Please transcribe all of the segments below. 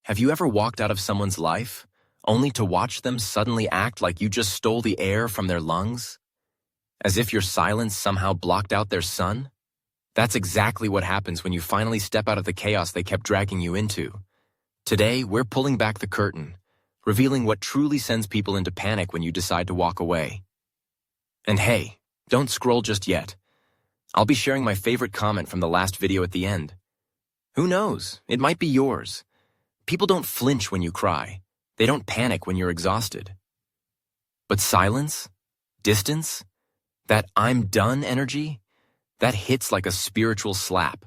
Have you ever walked out of someone's life, only to watch them suddenly act like you just stole the air from their lungs? As if your silence somehow blocked out their sun? That's exactly what happens when you finally step out of the chaos they kept dragging you into. Today, we're pulling back the curtain, revealing what truly sends people into panic when you decide to walk away. And hey, don't scroll just yet. I'll be sharing my favorite comment from the last video at the end. Who knows? It might be yours. People don't flinch when you cry. They don't panic when you're exhausted. But silence, distance, that "I'm done" energy, that hits like a spiritual slap.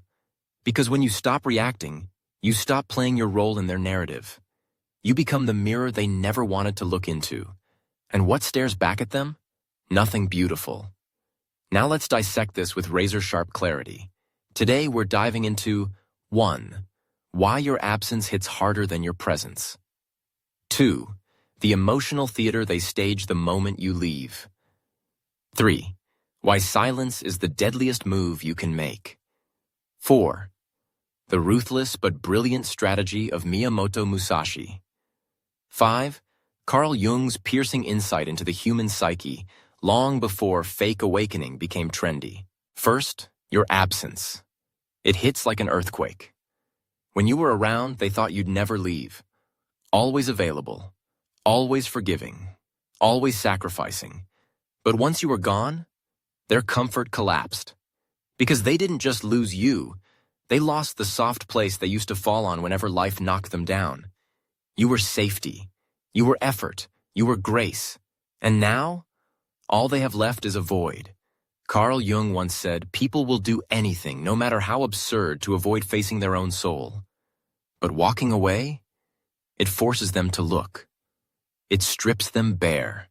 Because when you stop reacting, you stop playing your role in their narrative. You become the mirror they never wanted to look into. And what stares back at them? Nothing beautiful. Now let's dissect this with razor-sharp clarity. Today we're diving into 1. Why your absence hits harder than your presence. 2. The emotional theater they stage the moment you leave. 3. Why silence is the deadliest move you can make. 4. The ruthless but brilliant strategy of Musashi. 5. Carl Jung's piercing insight into the human psyche long before fake awakening became trendy. First, your absence. It hits like an earthquake. When you were around, they thought you'd never leave. Always available, always forgiving, always sacrificing. But once you were gone, their comfort collapsed. Because they didn't just lose you, they lost the soft place they used to fall on whenever life knocked them down. You were safety, you were effort, you were grace. And now, all they have left is a void. Carl Jung once said, people will do anything, no matter how absurd, to avoid facing their own soul. But walking away, it forces them to look. It strips them bare.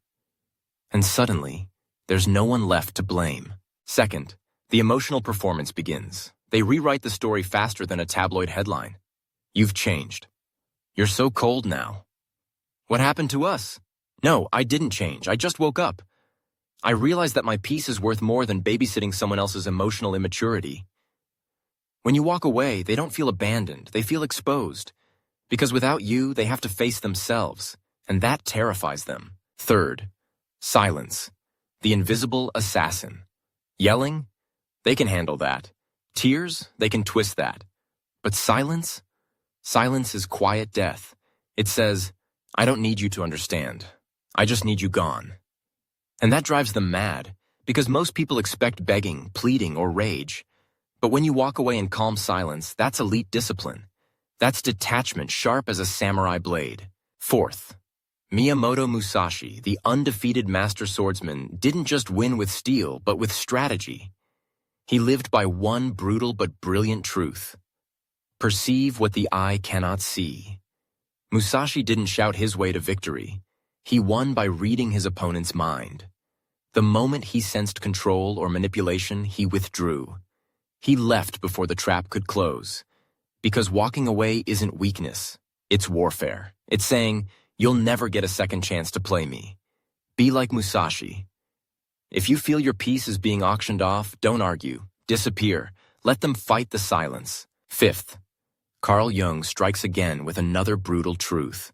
And suddenly, there's no one left to blame. Second, the emotional performance begins. They rewrite the story faster than a tabloid headline. You've changed. You're so cold now. What happened to us? No, I didn't change. I just woke up. I realized that my peace is worth more than babysitting someone else's emotional immaturity. When you walk away, they don't feel abandoned. They feel exposed. Because without you, they have to face themselves, and that terrifies them. Third, silence. The invisible assassin. Yelling? They can handle that. Tears? They can twist that. But silence? Silence is quiet death. It says, I don't need you to understand. I just need you gone. And that drives them mad, because most people expect begging, pleading, or rage. But when you walk away in calm silence, that's elite discipline. That's detachment sharp as a samurai blade. Fourth, Musashi, the undefeated master swordsman, didn't just win with steel, but with strategy. He lived by one brutal but brilliant truth. Perceive what the eye cannot see. Musashi didn't shout his way to victory. He won by reading his opponent's mind. The moment he sensed control or manipulation, he withdrew. He left before the trap could close. Because walking away isn't weakness, it's warfare. It's saying, you'll never get a second chance to play me. Be like Musashi. If you feel your peace is being auctioned off, don't argue. Disappear. Let them fight the silence. Fifth, Carl Jung strikes again with another brutal truth.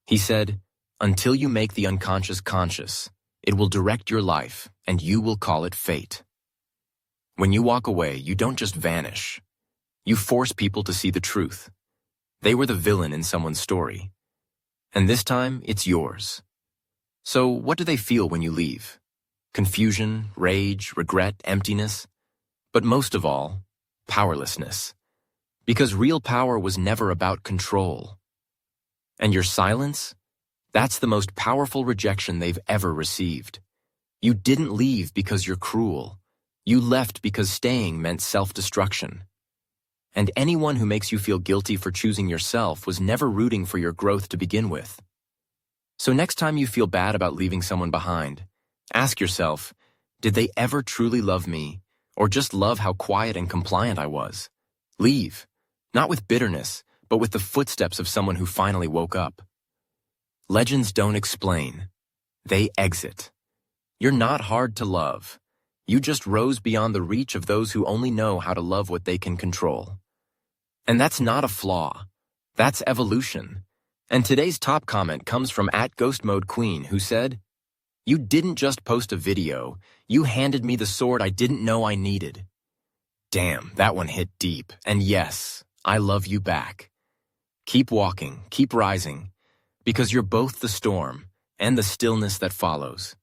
He said, until you make the unconscious conscious, it will direct your life, and you will call it fate. When you walk away, you don't just vanish. You force people to see the truth. They were the villain in someone's story. And this time, it's yours. So what do they feel when you leave? Confusion, rage, regret, emptiness? But most of all, powerlessness. Because real power was never about control. And your silence? That's the most powerful rejection they've ever received. You didn't leave because you're cruel. You left because staying meant self-destruction. And anyone who makes you feel guilty for choosing yourself was never rooting for your growth to begin with. So next time you feel bad about leaving someone behind, ask yourself, did they ever truly love me, or just love how quiet and compliant I was? Leave, not with bitterness, but with the footsteps of someone who finally woke up. Legends don't explain. They exit. You're not hard to love. You just rose beyond the reach of those who only know how to love what they can control. And that's not a flaw. That's evolution. And today's top comment comes from @GhostModeQueen, who said, "You didn't just post a video, you handed me the sword I didn't know I needed." Damn, that one hit deep. And yes, I love you back. Keep walking, keep rising, because you're both the storm and the stillness that follows.